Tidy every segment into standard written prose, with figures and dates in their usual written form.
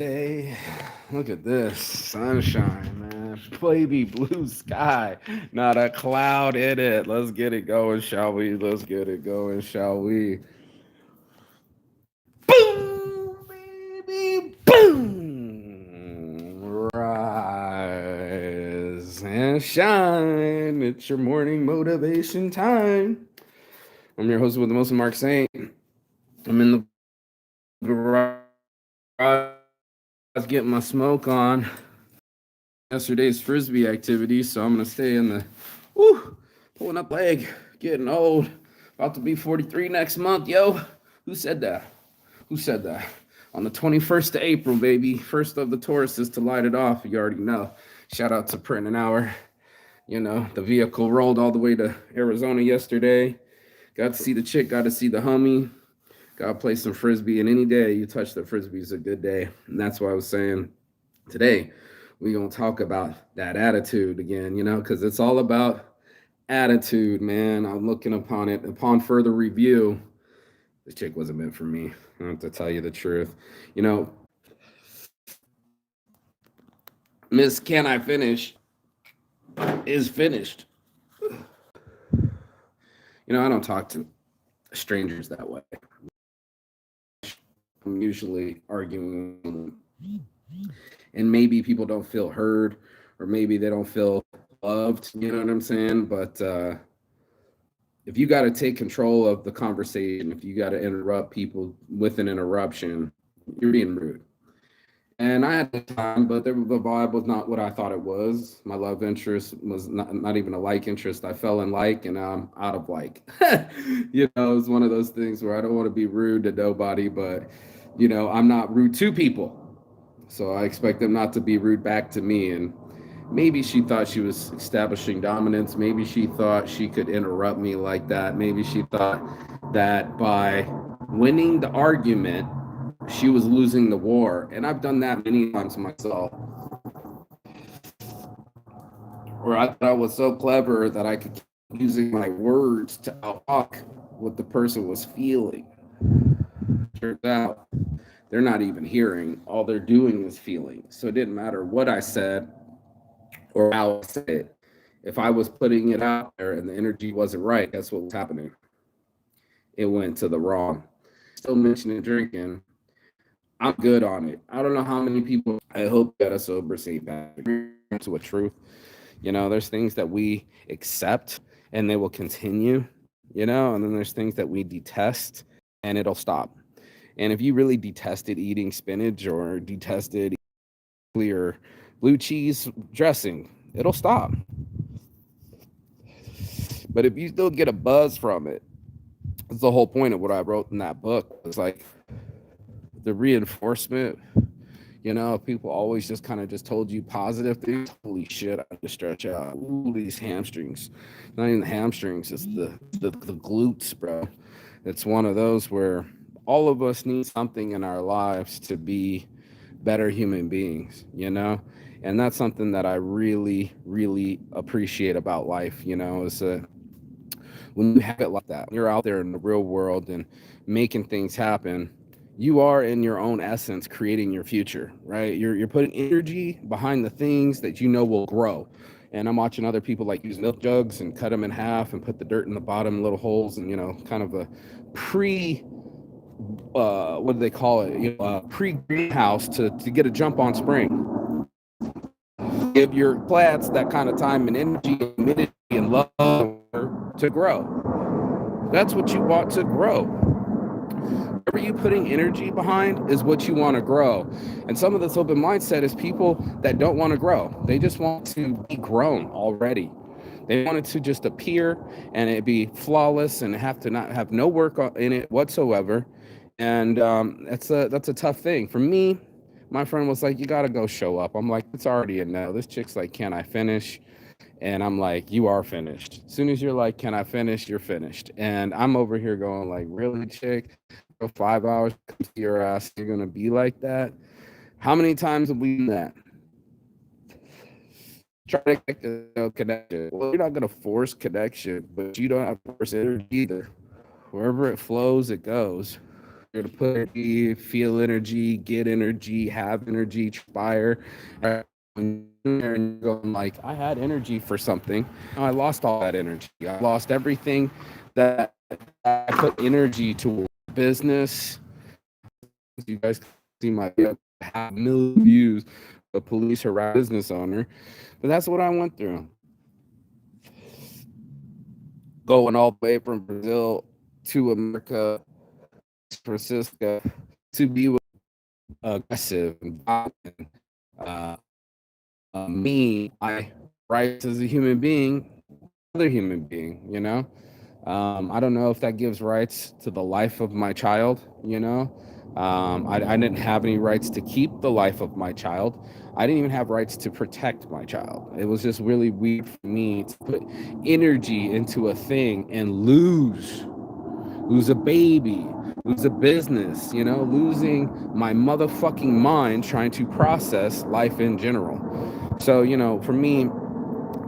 Hey, look at this sunshine, man. Baby blue sky, not a cloud in it. Let's get it going, shall we? Let's get it going, shall we? Boom, baby, boom. Rise and shine. It's your morning motivation time. I'm your host with the most, Mark Saint. I'm in the garage getting my smoke on. Yesterday's frisbee activity, so I'm gonna stay in the pulling up leg, getting old, about to be 43 next month, yo. Who said that? Who said that? On the 21st of April, baby. First of the Tauruses to light it off. You already know. Shout out to Print an Hour. You know, the vehicle rolled all the way to Arizona yesterday. Got to see the chick, got to see the homie. Got to play some frisbee. And any day you touch the frisbee is a good day. And that's why I was saying today we're going to talk about that attitude again, you know, because it's all about attitude, man. I'm looking upon it. Upon further review, this chick wasn't meant for me. I have to tell you the truth. You know, Miss Can I Finish is finished. You know, I don't talk to strangers that way. I'm usually arguing, and maybe people don't feel heard, or maybe they don't feel loved. You know what I'm saying? But if you got to take control of the conversation, if you got to interrupt people with an interruption, you're being rude. And I had the time, but the vibe was not what I thought it was. My love interest was not even a like interest. I fell in like, and now I'm out of like. You know, it's one of those things where I don't want to be rude to nobody, but, you know, I'm not rude to people. So I expect them not to be rude back to me. And maybe she thought she was establishing dominance. Maybe she thought she could interrupt me like that. Maybe she thought that by winning the argument, she was losing the war. And I've done that many times myself, where I thought I was so clever that I could keep using my words to outtalk what the person was feeling. Turns out they're not even hearing. All they're doing is feeling. So it didn't matter what I said or how I said it. If I was putting it out there and the energy wasn't right, that's what was happening. It went to the wrong. Still mentioning drinking. I'm good on it. I don't know how many people I hope that a sober St. Patrick to a truth. You know, there's things that we accept and they will continue, you know, and then there's things that we detest and it'll stop. And if you really detested eating spinach or detested clear blue cheese dressing, it'll stop. But if you still get a buzz from it, that's the whole point of what I wrote in that book. It's like the reinforcement. You know, people always just kind of just told you positive things. Holy shit, I just stretch out. Ooh, these hamstrings. Not even the hamstrings, it's the glutes, bro. It's one of those where all of us need something in our lives to be better human beings, you know? And that's something that I really, really appreciate about life, you know, is when you have it like that, you're out there in the real world and making things happen, you are in your own essence creating your future, right? You're putting energy behind the things that you know will grow. And I'm watching other people like use milk jugs and cut them in half and put the dirt in the bottom little holes and, you know, kind of a pre what do they call it, you know, pre greenhouse to get a jump on spring. Give your plants that kind of time and energy, humidity, and love to grow. That's what you want to grow. Whatever you putting energy behind is what you want to grow. And some of this open mindset is people that don't want to grow. They just want to be grown already. They want it to just appear and it be flawless and have to not have no work in it whatsoever. And that's a tough thing for me. My friend was like, "You got to go show up." I'm like, "It's already a no." This chick's like, "Can I finish?" And I'm like, "You are finished." As soon as you're like, "Can I finish?" You're finished. And I'm over here going like, "Really, chick? For 5 hours, come to your ass. You're gonna be like that?" How many times have we done that? Try to connect, connection. Well, you're not gonna force connection, but you don't have to force energy either. Wherever it flows, it goes. here to put energy, feel energy, get energy, have energy, transpire. Right? When you're there and you're going like, I had energy for something. I lost all that energy. I lost everything that I put energy toward. Business. You guys see my half million views. A police harass business owner, but that's what I went through. Going all the way from Brazil to America, Francisco, to be with aggressive and violent, uh, me, I rights as a human being, other human being, you know. I don't know if that gives rights to the life of my child, you know. I didn't have any rights to keep the life of my child. I didn't even have rights to protect my child. It was just really weird for me to put energy into a thing and lose a baby, lose a business, you know, losing my motherfucking mind trying to process life in general. So, you know, for me,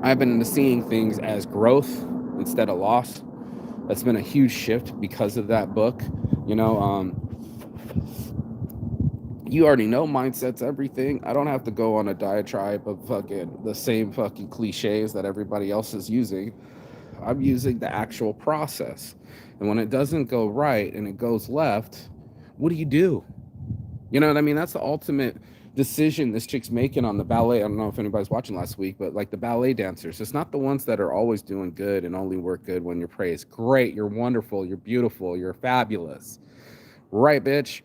I've been seeing things as growth instead of loss. That's been a huge shift because of that book. You know, you already know mindset's everything. I don't have to go on a diatribe of fucking the same fucking cliches that everybody else is using. I'm using the actual process. And when it doesn't go right and it goes left, what do you do? You know what I mean? That's the ultimate decision this chick's making on the ballet. I don't know if anybody's watching last week, but like the ballet dancers, it's not the ones that are always doing good and only work good when you're praised. Great, you're wonderful, you're beautiful, you're fabulous. Right, bitch?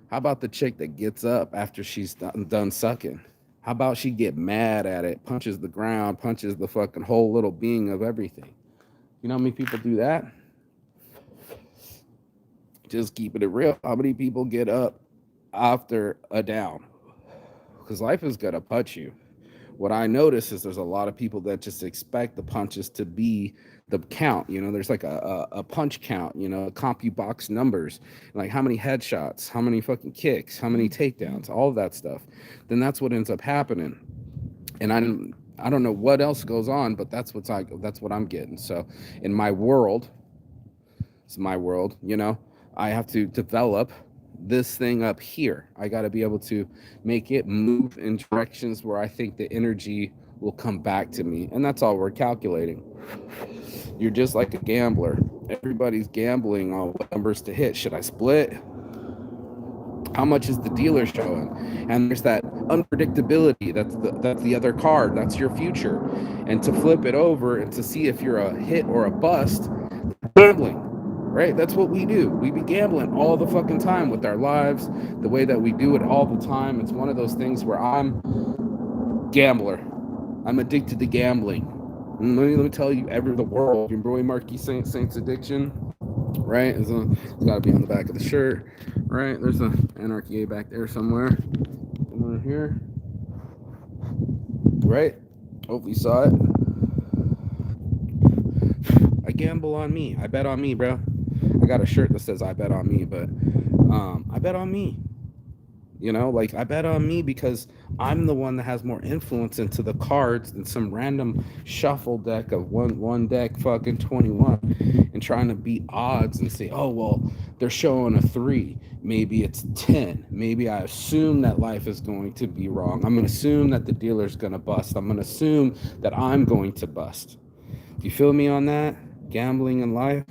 How about the chick that gets up after she's done sucking? How about she get mad at it, punches the ground, punches the fucking whole little being of everything? You know how many people do that? Just keeping it real. How many people get up after a down? Because life is gonna punch you. What I notice is there's a lot of people that just expect the punches to be the count. You know, there's like a punch count, you know, CompuBox numbers, like how many headshots, how many fucking kicks, how many takedowns, all of that stuff. Then that's what ends up happening. And I don't know what else goes on, but that's what I'm getting. So in my world, it's my world, you know, I have to develop this thing up here. I got to be able to make it move in directions where I think the energy will come back to me. And that's all we're calculating. You're just like a gambler. Everybody's gambling on what numbers to hit. Should I split? How much is the dealer showing? And there's that unpredictability. That's the other card. That's your future. And to flip it over and to see if you're a hit or a bust, gambling, right? That's what we do. We be gambling all the fucking time with our lives, the way that we do it all the time. It's one of those things where I'm gambler. I'm addicted to gambling. And let me tell you, the world, your boy Marquis Saint's addiction, right? It's got to be on the back of the shirt, right? There's a Anarchy A back there somewhere. Somewhere here, right? Hopefully you saw it. I gamble on me. I bet on me, bro. I got a shirt that says I bet on me, but I bet on me. You know, like I bet on me because I'm the one that has more influence into the cards than some random shuffle deck of one deck fucking 21 and trying to beat odds and say, oh well, they're showing a 3. Maybe it's 10. Maybe I assume that life is going to be wrong. I'm gonna assume that the dealer's gonna bust. I'm gonna assume that I'm going to bust. You feel me on that? Gambling in life?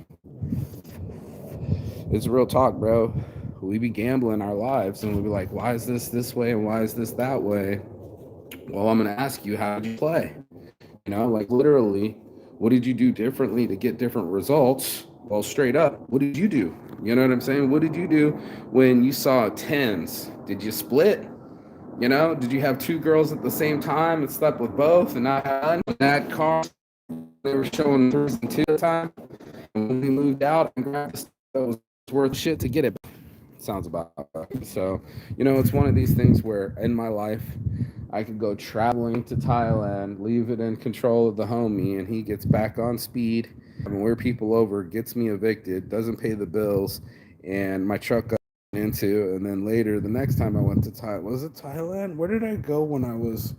It's real talk, bro. We be gambling our lives and we be like, why is this way and why is this that way? Well, I'm going to ask you, how did you play? You know, like literally, what did you do differently to get different results? Well, straight up, what did you do? You know what I'm saying? What did you do when you saw tens? Did you split? You know, did you have two girls at the same time and slept with both and not had that car? They were showing threes and two at the time. And when we moved out and grabbed the stuff that was worth shit to get it back. Sounds about right. So, you know, it's one of these things where in my life, I could go traveling to Thailand, leave it in control of the homie, and he gets back on speed, and where people over, gets me evicted, doesn't pay the bills, and my truck got into. And then later, the next time I went to Thailand, was it Thailand? Where did I go when I was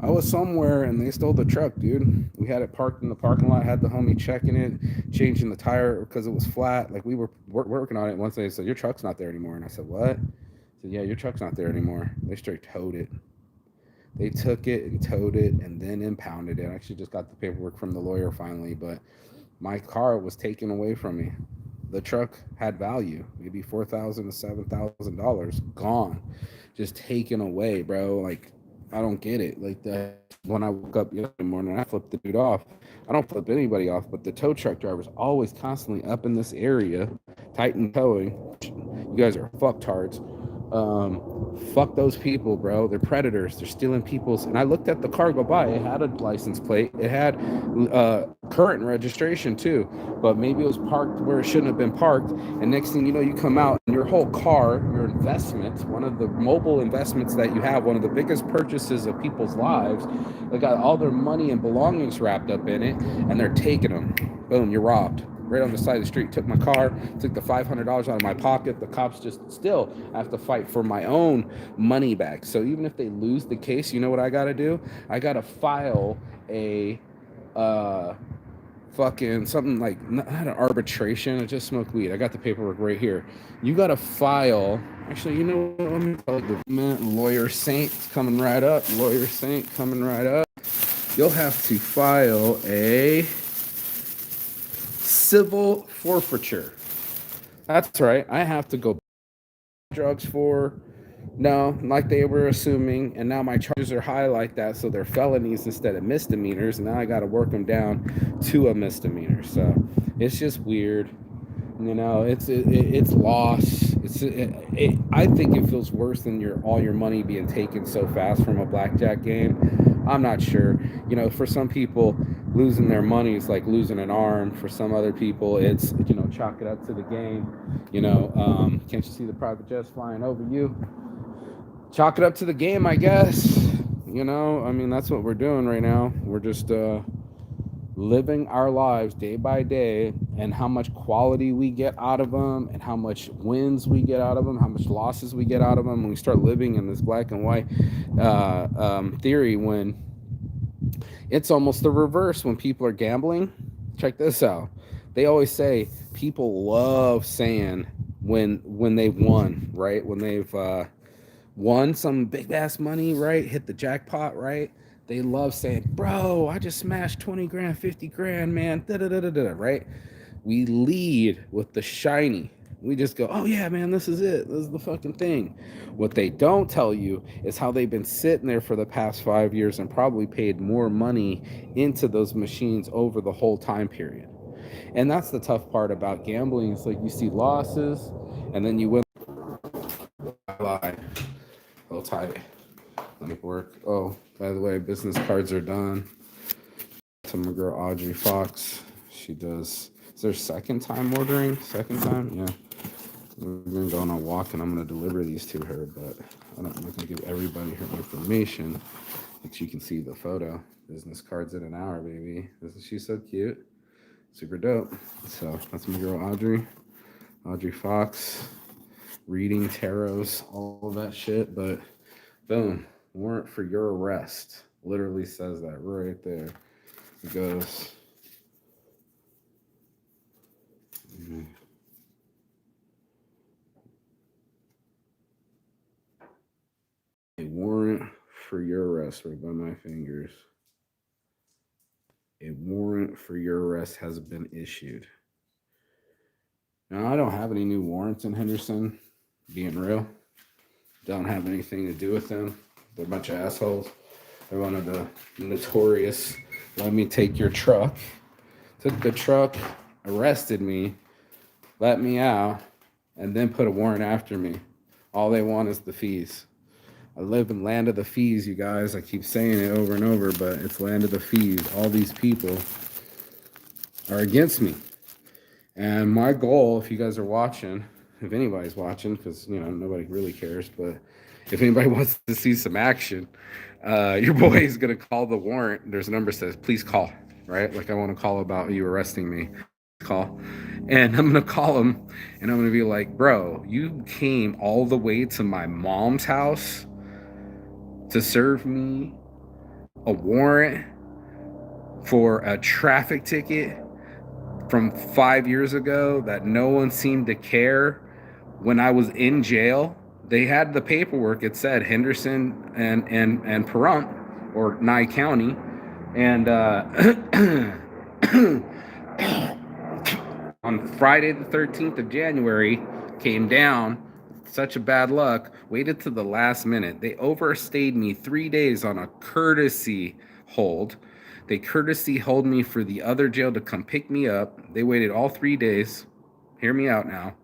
I was somewhere and they stole the truck, dude. We had it parked in the parking lot. Had the homie checking it, changing the tire because it was flat. Like we were working on it. Once they said your truck's not there anymore, and I said what? I said yeah, your truck's not there anymore. They straight towed it. They took it and towed it and then impounded it. I actually just got the paperwork from the lawyer finally, but my car was taken away from me. The truck had value, maybe $4,000 to $7,000, gone, just taken away, bro. Like, I don't get it. Like that. When I woke up yesterday morning, I flipped the dude off. I don't flip anybody off, but the tow truck driver's always constantly up in this area, Titan towing. You guys are fucktards. Fuck those people, bro. They're predators. They're stealing people's. And I looked at the car go by. It had a license plate. It had current registration too, but maybe it was parked where it shouldn't have been parked. And next thing you know, you come out and your whole car, your investment, one of the mobile investments that you have, one of the biggest purchases of people's lives, they got all their money and belongings wrapped up in it, and they're taking them. Boom, you're robbed right on the side of the street. Took my car, took the $500 out of my pocket. The cops just still have to fight for my own money back. So even if they lose the case, you know what I got to do? I got to file a fucking something like not an arbitration. I just smoked weed. I got the paperwork right here. You got to file. Actually, you know what? Let me tell the lawyer Saint coming right up. Lawyer Saint coming right up. You'll have to file a civil forfeiture. That's right. I have to go drugs for. No, like they were assuming, and now my charges are high like that, so they're felonies instead of misdemeanors. And now I got to work them down to a misdemeanor. So it's just weird. You know, it's loss. I think it feels worse than all your money being taken so fast from a blackjack game. I'm not sure. You know, for some people, losing their money is like losing an arm. For some other people, it's, you know, chalk it up to the game. You know, can't you see the private jets flying over you? Chalk it up to the game, I guess. You know, I mean, that's what we're doing right now. We're just living our lives day by day, and how much quality we get out of them, and how much wins we get out of them, how much losses we get out of them. When we start living in this black and white theory, when it's almost the reverse. When people are gambling, check this out. They always say people love saying when they've won, right? When they've won some big ass money, right? Hit the jackpot, right? They love saying, bro, I just smashed 20 grand, 50 grand, man. Da, da, da, da, da, right? We lead with the shiny. We just go, oh yeah, man, this is it. This is the fucking thing. What they don't tell you is how they've been sitting there for the past 5 years and probably paid more money into those machines over the whole time period. And that's the tough part about gambling. It's like you see losses and then you win. Lie. Hold tight. Let me work. Oh, by the way, business cards are done. To my girl Audrey Fox. She does. Is there second time ordering? Second time? Yeah. We're gonna go on a walk and I'm gonna deliver these to her, but I'm not gonna give everybody her information. But you can see the photo. Business cards in an hour, baby. Isn't she so cute? Super dope. So that's my girl Audrey Fox, reading tarots, all of that shit. But boom, warrant for your arrest. Literally says that right there. It goes. A warrant for your arrest right by my fingers. A warrant for your arrest has been issued. Now, I don't have any new warrants in Henderson, being real. Don't have anything to do with them. They're a bunch of assholes. They're one of the notorious, let me take your truck. Took the truck, arrested me, let me out, and then put a warrant after me. All they want is the fees. I live in land of the fees, you guys. I keep saying it over and over, but it's land of the fees. All these people are against me. And my goal, if you guys are watching, if anybody's watching, because, you know, nobody really cares, but if anybody wants to see some action, your boy is going to call the warrant. There's a number that says, please call, right? Like I want to call about you arresting me. Call. And I'm going to call him, and I'm going to be like, bro, you came all the way to my mom's house to serve me a warrant for a traffic ticket from 5 years ago that no one seemed to care. When I was in jail, they had the paperwork. It said Henderson and Pahrump, or Nye County, and on Friday the 13th of January, came down. Such a bad luck. Waited to the last minute. They overstayed me 3 days on a courtesy hold. They courtesy hold me for the other jail to come pick me up. They waited all 3 days. Hear me out now.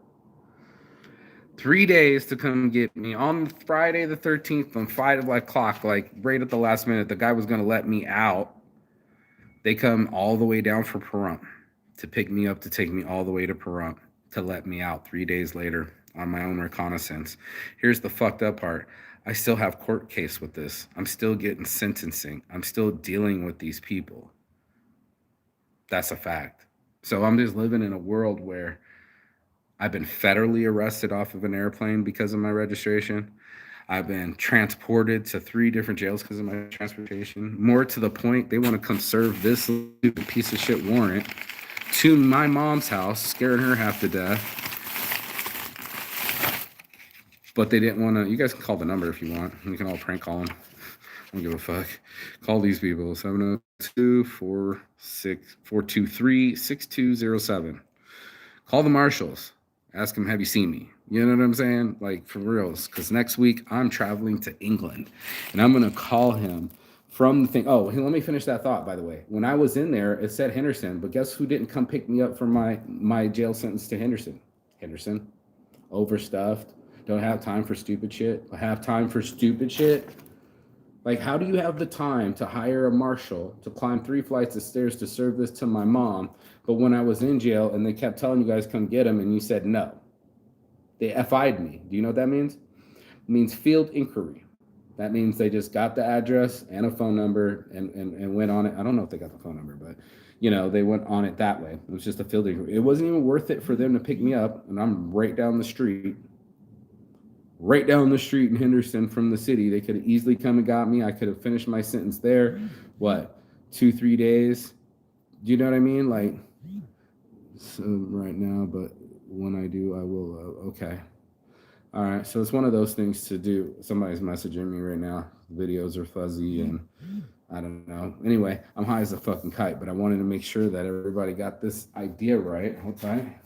3 days to come get me on Friday the 13th on 5 o'clock, like right at the last minute. The guy was going to let me out. They come all the way down for Pahrump to pick me up, to take me all the way to Pahrump to let me out 3 days later on my own reconnaissance. Here's the fucked up part. I still have court case with this. I'm still getting sentencing. I'm still dealing with these people. That's a fact. So I'm just living in a world where I've been federally arrested off of an airplane because of my registration. I've been transported to 3 different jails because of my transportation. More to the point, they want to come serve this stupid piece of shit warrant to my mom's house, scaring her half to death. But they didn't want to. You guys can call the number if you want. We can all prank call them. I don't give a fuck. Call these people. 702-423-6207. Call the marshals. Ask them, have you seen me? You know what I'm saying? Like, for reals. Because next week, I'm traveling to England. And I'm going to call him from the thing. Oh, let me finish that thought, by the way. When I was in there, it said Henderson. But guess who didn't come pick me up for my jail sentence to Henderson? Henderson. Overstuffed. Don't have time for stupid shit. I have time for stupid shit. Like, how do you have the time to hire a marshal to climb 3 flights of stairs to serve this to my mom? But when I was in jail and they kept telling you guys come get him and you said no, they FI'd me. Do you know what that means? It means field inquiry. That means they just got the address and a phone number and went on it. I don't know if they got the phone number, but they went on it that way. It was just a field inquiry. It wasn't even worth it for them to pick me up, and I'm right down the street in Henderson from the city. They could have easily come and got me. I could have finished my sentence there. What, 2-3 days? Do you know what I mean? Like, so right now, but when I do, I will. Okay. All right. So it's one of those things to do. Somebody's messaging me right now. Videos are fuzzy and I don't know. Anyway, I'm high as a fucking kite, but I wanted to make sure that everybody got this idea right. Hold tight.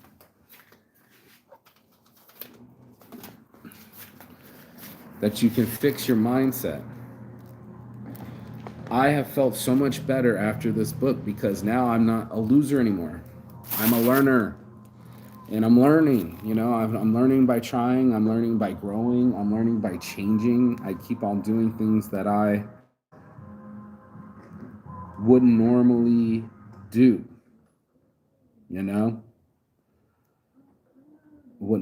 That you can fix your mindset. I have felt so much better after this book because now I'm not a loser anymore. I'm a learner. And I'm learning, I'm learning by trying. I'm learning by growing. I'm learning by changing. I keep on doing things that I wouldn't normally do, Wouldn't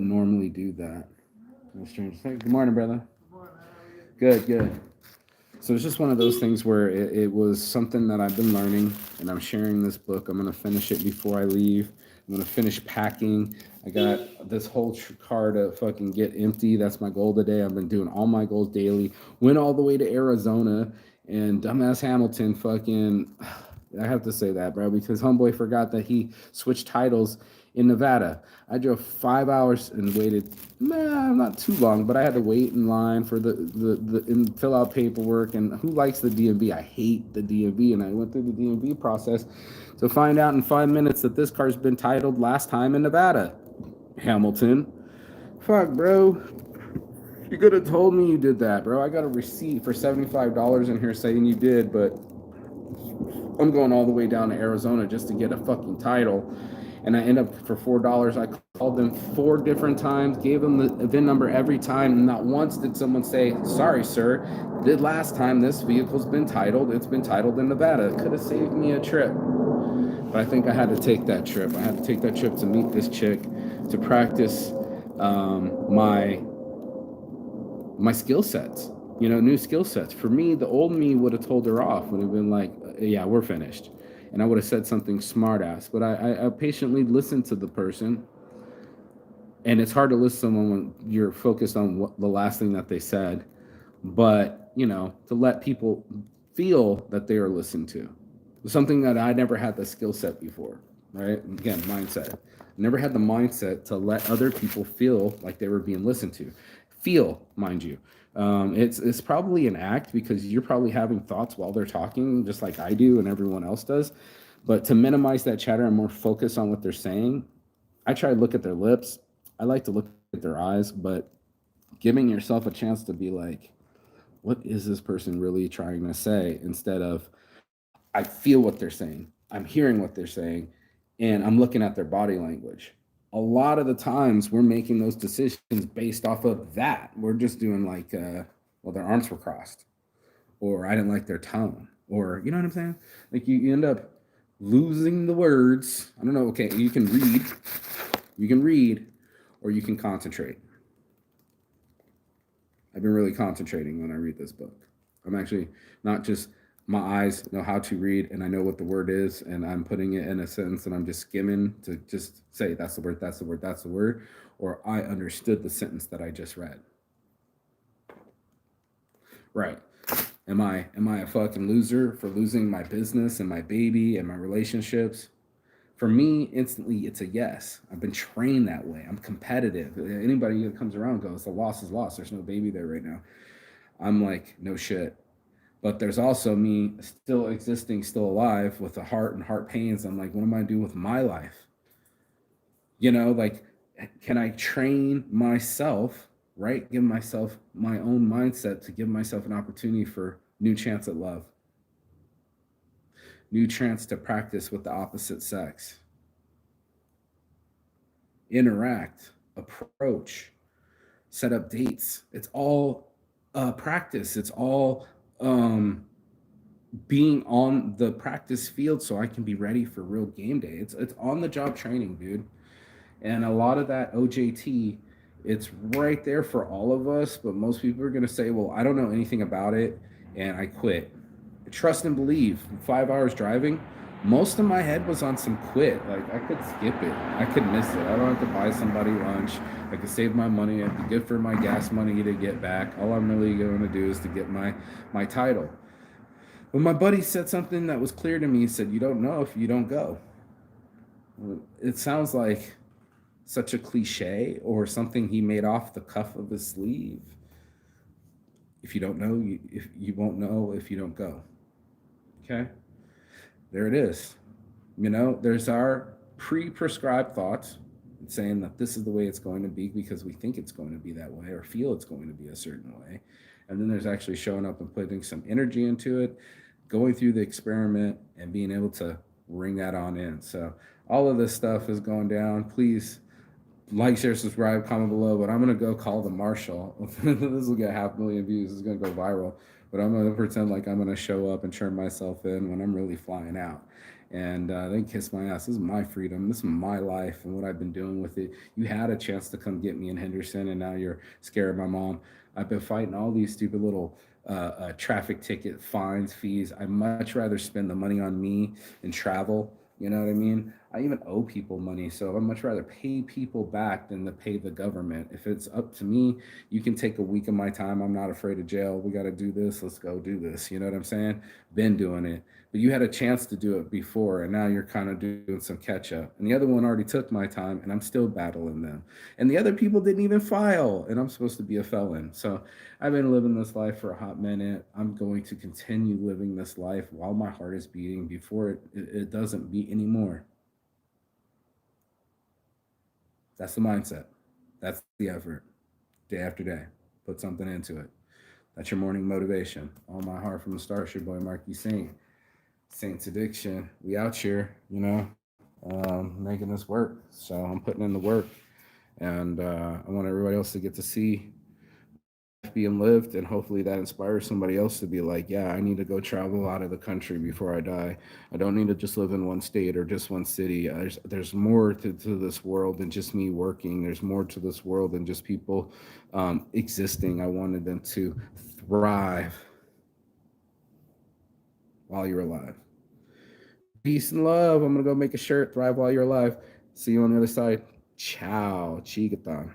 normally do that. Good morning, brother. Good. So it's just one of those things where it was something that I've been learning, and I'm sharing this book. I'm going to finish it before I leave. I'm going to finish packing. I got this whole car to fucking get empty. That's my goal today. I've been doing all my goals daily. Went all the way to Arizona, and dumbass Hamilton fucking... I have to say that, bro, because homeboy forgot that he switched titles in Nevada. I drove 5 hours and waited, not too long, but I had to wait in line for the and fill out paperwork. And who likes the DMV? I hate the DMV. And I went through the DMV process to find out in 5 minutes that this car's been titled last time in Nevada. Hamilton. Fuck, bro. You could have told me you did that, bro. I got a receipt for $75 in here saying you did, but I'm going all the way down to Arizona just to get a fucking title. And I end up for $4. I called them 4 different times, gave them the VIN number every time. And not once did someone say, sorry, sir, the last time this vehicle's been titled, it's been titled in Nevada. It could have saved me a trip. But I think I had to take that trip. I had to take that trip to meet this chick, to practice my skill sets, new skill sets. For me, the old me would have told her off, would have been like, yeah, we're finished. And I would have said something smart ass, but I patiently listened to the person. And it's hard to listen to someone when you're focused on what the last thing that they said. But, to let people feel that they are listened to. Something that I never had the skill set before, right? Again, mindset. Never had the mindset to let other people feel like they were being listened to. Feel, mind you. It's probably an act because you're probably having thoughts while they're talking, just like I do and everyone else does. But to minimize that chatter and more focus on what they're saying, I try to look at their lips. I like to look at their eyes, but giving yourself a chance to be like, what is this person really trying to say? Instead of, I feel what they're saying, I'm hearing what they're saying, and I'm looking at their body language. A lot of the times we're making those decisions based off of that. We're just doing like, well, their arms were crossed, or I didn't like their tone, or you know what I'm saying? Like you end up losing the words. I don't know. Okay, you can read, or you can concentrate. I've been really concentrating when I read this book. I'm actually not just my eyes know how to read and I know what the word is and I'm putting it in a sentence and I'm just skimming to just say that's the word, that's the word, that's the word, or I understood the sentence that I just read. Right. Am I a fucking loser for losing my business and my baby and my relationships? For me, instantly, it's a yes. I've been trained that way. I'm competitive. Anybody that comes around goes, the loss is lost. There's no baby there right now. I'm like, no shit. But there's also me still existing, still alive with a heart and heart pains. I'm like, what am I doing with my life? Like, can I train myself, right? Give myself my own mindset to give myself an opportunity for new chance at love, new chance to practice with the opposite sex, interact, approach, set up dates. It's all practice. It's all being on the practice field so I can be ready for real game day. It's on the job training, dude. And a lot of that OJT, it's right there for all of us, but most people are going to say, "Well, I don't know anything about it and I quit." Trust and believe. 5 hours driving, most of my head was on some quit. Like I could skip it. I could miss it. I don't have to buy somebody lunch. I could save my money. It'd be good for my gas money to get back. All I'm really going to do is to get my title. But my buddy said something that was clear to me. He said, "You don't know if you don't go." It sounds like such a cliche or something he made off the cuff of his sleeve. If you don't know, if you won't know if you don't go. Okay, there it is. There's our pre-prescribed thoughts saying that this is the way it's going to be because we think it's going to be that way or feel it's going to be a certain way. And then there's actually showing up and putting some energy into it, going through the experiment and being able to ring that on in. So all of this stuff is going down. Please like, share, subscribe, comment below. But I'm gonna go call the marshal. This will get 500,000 views. It's gonna go viral. But I'm gonna pretend like I'm gonna show up and turn myself in when I'm really flying out. And then kiss my ass. This is my freedom. This is my life and what I've been doing with it. You had a chance to come get me in Henderson, and now you're scared of my mom. I've been fighting all these stupid little traffic ticket fines, fees. I'd much rather spend the money on me and travel. You know what I mean? I even owe people money, so I'd much rather pay people back than to pay the government. If it's up to me, you can take a week of my time. I'm not afraid of jail. We got to do this. Let's go do this. You know what I'm saying? Been doing it. But you had a chance to do it before, and now you're kind of doing some catch up. And the other one already took my time, and I'm still battling them. And the other people didn't even file, and I'm supposed to be a felon. So I've been living this life for a hot minute. I'm going to continue living this life while my heart is beating before it doesn't beat anymore. That's the mindset. That's the effort. Day after day. Put something into it. That's your morning motivation. All my heart from the start. It's your boy Marky Saint. Saint's Addiction. We out here, making this work. So I'm putting in the work. And I want everybody else to get to see life being lived, and hopefully that inspires somebody else to be like, yeah, I need to go travel out of the country before I die. I don't need to just live in one state or just one city. There's more to this world than just me working. There's more to this world than just people existing. I wanted them to thrive while you're alive. Peace and love. I'm gonna go make a shirt. Thrive while you're alive. See you on the other side. Ciao, Chigatan.